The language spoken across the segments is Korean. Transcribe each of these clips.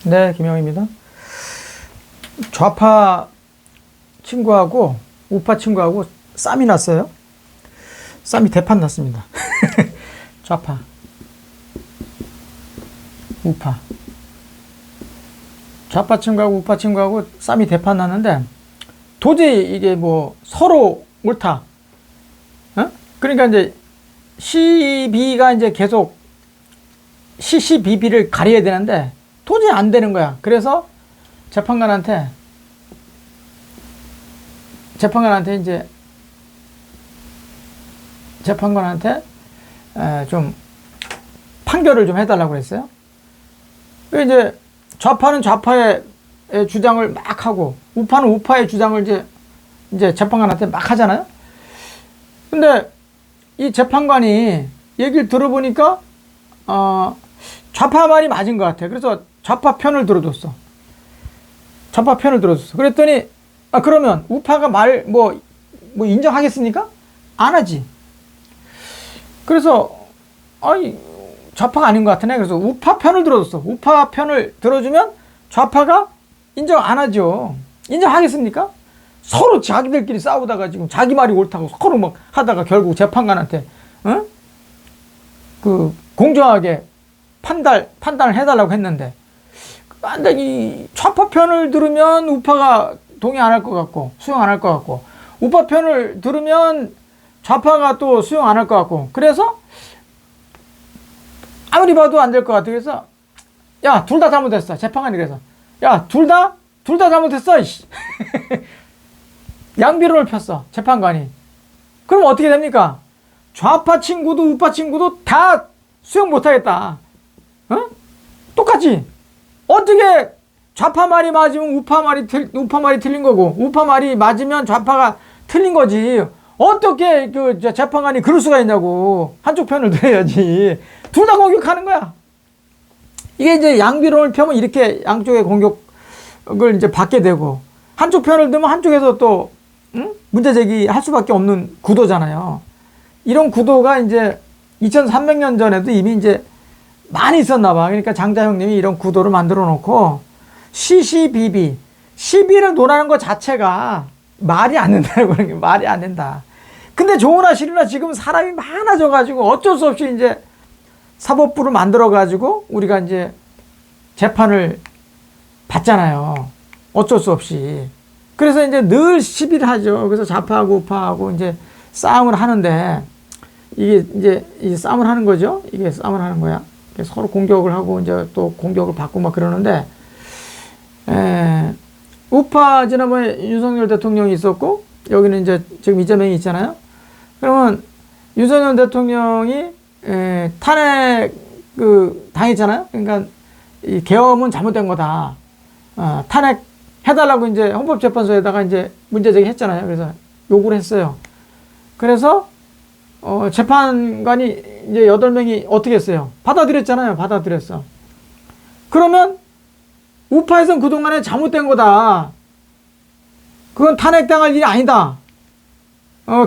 네, 김영입니다. 좌파 친구하고 우파 친구하고 쌈이 났어요. 쌈이 대판 났습니다. 좌파, 우파. 좌파 친구하고 우파 친구하고 쌈이 대판 났는데 도저히 이게 뭐 서로 옳다. 어? 그러니까 이제 시비가 이제 계속 시시비비를 가려야 되는데 도저히 안 되는 거야. 그래서 재판관한테 좀 판결을 좀 해달라고 그랬어요. 이제 좌파는 좌파의 주장을 막 하고 우파는 우파의 주장을 이제 재판관한테 막 하잖아요. 근데 이 재판관이 얘기를 들어보니까 좌파 말이 맞은 것 같아. 그래서 좌파 편을 들어줬어. 그랬더니 그러면 우파가 말 뭐 인정하겠습니까? 안 하지. 그래서 좌파가 아닌 것 같으네. 그래서 우파 편을 들어줬어. 우파 편을 들어주면 좌파가 인정 안 하죠. 인정하겠습니까? 서로 자기들끼리 싸우다가 지금 자기 말이 옳다고 서로 막 하다가 결국 재판관한테 공정하게 판단을 해달라고 했는데 이 좌파 편을 들으면 우파가 동의 안 할 것 같고 수용 안 할 것 같고 우파 편을 들으면 좌파가 또 수용 안 할 것 같고 그래서 아무리 봐도 안 될 것 같아. 그래서 야, 둘 다 잘못했어. 재판관이 그래서 야, 둘 다 잘못했어. 양비론을 폈어. 재판관이. 그럼 어떻게 됩니까? 좌파 친구도 우파 친구도 다 수용 못하겠다. 똑같이 어떻게 좌파 말이 맞으면 우파 말이 틀린 거고 우파 말이 맞으면 좌파가 틀린 거지. 어떻게 재판관이 그럴 수가 있냐고. 한쪽 편을 들어야지. 둘 다 공격하는 거야. 이게 이제 양비론을 펴면 이렇게 양쪽의 공격을 이제 받게 되고 한쪽 편을 들면 한쪽에서 또 문제 제기할 수밖에 없는 구도잖아요. 이런 구도가 이제 2300년 전에도 이미 이제 많이 있었나 봐. 그러니까 장자 형님이 이런 구도를 만들어 놓고 시시비비 시비를 논하는 것 자체가 말이 안 된다고 그러는 게 말이 안 된다. 근데 좋으나 싫으나 지금 사람이 많아져 가지고 어쩔 수 없이 이제 사법부를 만들어 가지고 우리가 이제 재판을 받잖아요. 어쩔 수 없이. 그래서 이제 늘 시비를 하죠. 그래서 좌파하고 우파하고 이제 싸움을 하는데 이게 이제 싸움을 하는 거죠. 이게 싸움을 하는 거야. 서로 공격을 하고 이제 또 공격을 받고 막 그러는데 우파 지난번에 윤석열 대통령이 있었고 여기는 이제 지금 이재명이 있잖아요. 그러면 윤석열 대통령이 탄핵 당했잖아요. 그러니까 이 계엄은 잘못된 거다. 탄핵 해달라고 이제 헌법재판소에다가 이제 문제 제기했잖아요. 그래서 요구를 했어요. 그래서 재판관이 이제 8명이 어떻게 했어요? 받아들였잖아요. 받아들였어. 그러면 우파에서는 그동안에 잘못된 거다. 그건 탄핵당할 일이 아니다.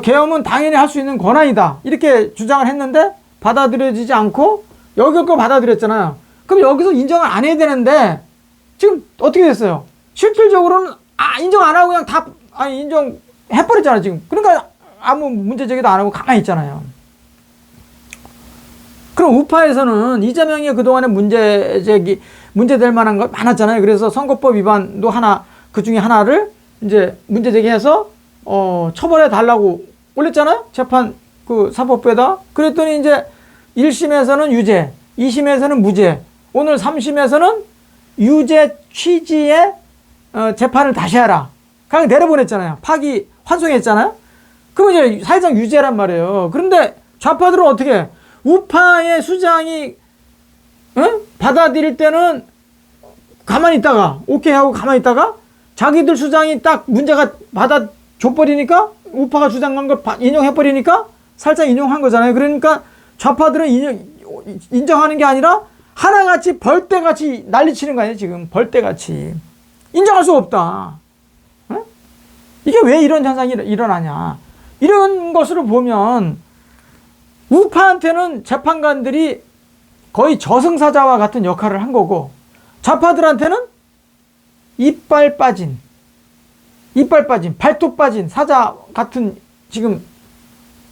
계엄은 당연히 할 수 있는 권한이다. 이렇게 주장을 했는데 받아들여지지 않고 여기 거 받아들였잖아요. 그럼 여기서 인정을 안 해야 되는데 지금 어떻게 됐어요? 실질적으로는 인정 안 하고 그냥 다 인정해버렸잖아요. 지금. 그러니까 아무 문제 제기도 안 하고 가만히 있잖아요. 그럼 우파에서는 이재명이 그동안에 문제될 만한 거 많았잖아요. 그래서 선거법 위반도 그 중에 하나를 이제 문제 제기해서 처벌해 달라고 올렸잖아요. 재판 사법부에다. 그랬더니 이제 1심에서는 유죄, 2심에서는 무죄, 오늘 3심에서는 유죄 취지의 재판을 다시 하라. 그냥 내려보냈잖아요. 파기 환송했잖아요. 그러면 이제 사실상 유죄란 말이에요. 그런데 좌파들은 어떻게 해? 우파의 수장이 받아들일 때는 가만히 있다가 오케이 하고 가만히 있다가 자기들 수장이 딱 문제가 받아줘버리니까 우파가 주장한 걸 인용해버리니까 살짝 인용한 거잖아요. 그러니까 좌파들은 인정하는 게 아니라 하나같이 벌떼같이 난리치는 거 아니에요. 지금 벌떼같이 인정할 수 없다. 이게 왜 이런 현상이 일어나냐. 이런 것으로 보면 우파한테는 재판관들이 거의 저승사자와 같은 역할을 한 거고 좌파들한테는 이빨 빠진, 발톱 빠진 사자 같은 지금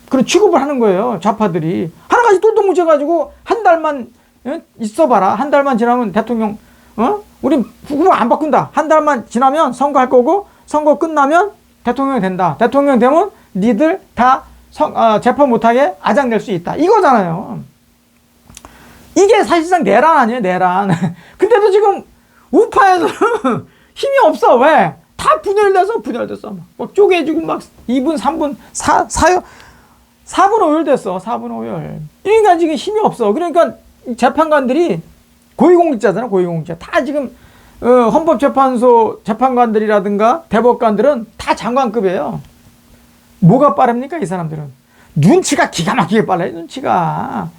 그런 취급을 하는 거예요. 좌파들이. 하나같이 똘똘 뭉쳐가지고 한 달만 있어봐라. 한 달만 지나면 대통령, 우리 후보 안 바꾼다. 한 달만 지나면 선거할 거고, 선거 끝나면 대통령이 된다. 대통령 되면 니들 다 재판 못하게 아장낼 수 있다. 이거잖아요. 이게 사실상 내란 아니에요, 내란. 근데도 지금 우파에서는 힘이 없어. 왜? 다 분열돼서 막 쪼개지고 막 2분, 3분, 4분 5열 됐어. 4분 5열. 그러니까 지금 힘이 없어. 그러니까 재판관들이 고위공직자잖아, 고위공직자. 다 지금 헌법재판소 재판관들이라든가 대법관들은 다 장관급이에요. 뭐가 빠릅니까, 이 사람들은? 눈치가 기가 막히게 빨라요, 눈치가.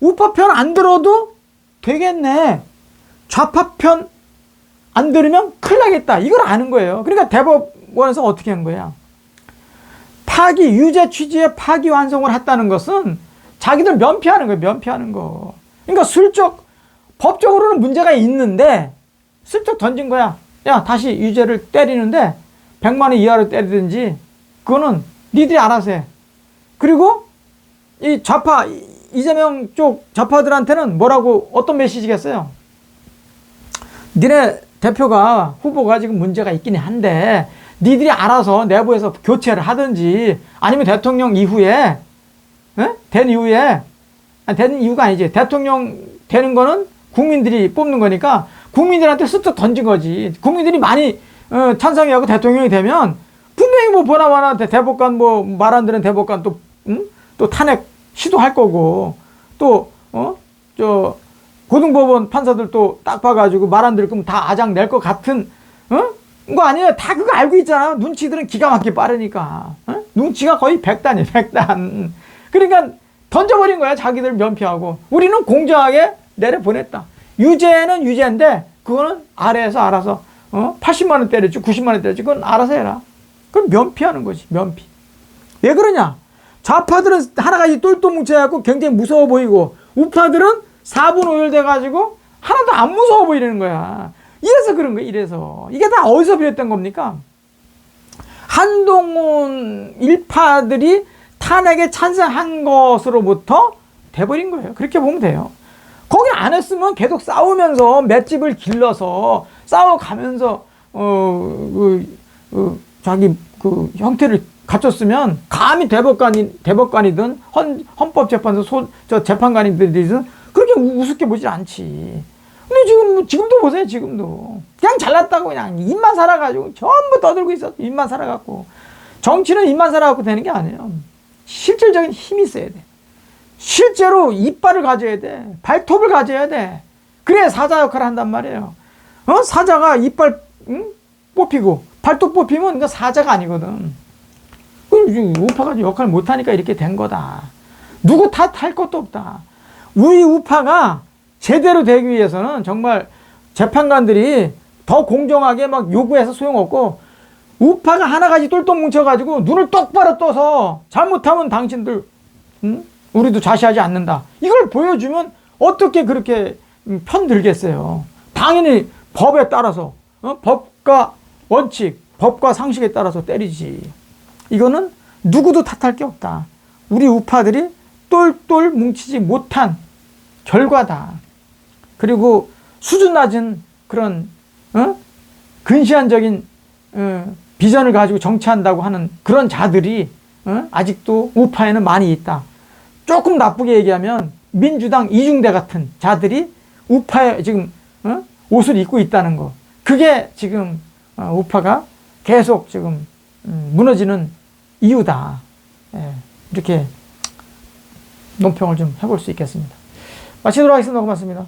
우파 편 안 들어도 되겠네. 좌파 편 안 들으면 큰일 나겠다. 이걸 아는 거예요. 그러니까 대법원에서 어떻게 한 거야? 유죄 취지의 파기환송을 했다는 것은 자기들 면피하는 거예요, 면피하는 거. 그러니까 슬쩍, 법적으로는 문제가 있는데, 슬쩍 던진 거야. 야, 다시 유죄를 때리는데, 100만 원 이하로 때리든지, 그거는 니들이 알아서 해. 그리고, 이 좌파, 이재명 쪽 좌파들한테는 뭐라고, 어떤 메시지겠어요? 니네 대표가, 후보가 지금 문제가 있긴 한데, 니들이 알아서 내부에서 교체를 하든지, 아니면 대통령 이후에, 된 이후에, 되는 이유가 아니지. 대통령 되는 거는 국민들이 뽑는 거니까, 국민들한테 쓱쓱 던진 거지. 국민들이 많이, 찬성하고 대통령이 되면, 분명히 뭐, 보나마나 대법관 말 안 들은 대법관 또 탄핵 시도할 거고, 또, 고등법원 판사들 또 딱 봐가지고 말 안 들을 거면 다 아장 낼 것 같은, 거 아니에요. 다 그거 알고 있잖아. 눈치들은 기가 막히게 빠르니까. 눈치가 거의 100단이에요, 100단. 그러니까 던져버린 거야, 자기들 면피하고. 우리는 공정하게 내려보냈다. 유죄는 유죄인데, 그거는 아래에서 알아서, 80만원 때렸지, 90만원 때렸지, 그건 알아서 해라. 그건 면피하는 거지, 면피. 왜 그러냐? 좌파들은 하나같이 똘똘 뭉쳐갖고 굉장히 무서워 보이고, 우파들은 4분 5열 돼가지고 하나도 안 무서워 보이는 거야. 이래서 그런 거야, 이래서. 이게 다 어디서 비롯된 겁니까? 한동훈 일파들이 탄핵에 찬성한 것으로부터 돼버린 거예요. 그렇게 보면 돼요. 거기 안 했으면 계속 싸우면서 맷집을 길러서 싸워가면서 자기 그 형태를 갖췄으면 감히 대법관이든 헌법재판소 재판관이든 그렇게 우습게 보질 않지. 근데 지금도 보세요, 지금도. 그냥 잘났다고 그냥 입만 살아가지고 전부 떠들고 있어. 입만 살아갖고. 정치는 입만 살아갖고 되는 게 아니에요. 실질적인 힘이 있어야 돼. 실제로 이빨을 가져야 돼. 발톱을 가져야 돼. 그래야 사자 역할을 한단 말이에요. 사자가 이빨, 뽑히고, 발톱 뽑히면 그러니까 사자가 아니거든. 우파가 역할을 못하니까 이렇게 된 거다. 누구 탓할 것도 없다. 우리 우파가 제대로 되기 위해서는 정말 재판관들이 더 공정하게 막 요구해서 소용없고, 우파가 하나같이 똘똘 뭉쳐가지고 눈을 똑바로 떠서 잘못하면 당신들, 우리도 자시하지 않는다. 이걸 보여주면 어떻게 그렇게 편들겠어요. 당연히 법에 따라서, 법과 원칙, 법과 상식에 따라서 때리지. 이거는 누구도 탓할 게 없다. 우리 우파들이 똘똘 뭉치지 못한 결과다. 그리고 수준 낮은 그런 근시안적인 비전을 가지고 정치한다고 하는 그런 자들이 아직도 우파에는 많이 있다. 조금 나쁘게 얘기하면 민주당 이중대 같은 자들이 우파에 지금 옷을 입고 있다는 거. 그게 지금 우파가 계속 지금 무너지는 이유다. 이렇게 논평을 좀 해볼 수 있겠습니다. 마치도록 하겠습니다. 고맙습니다.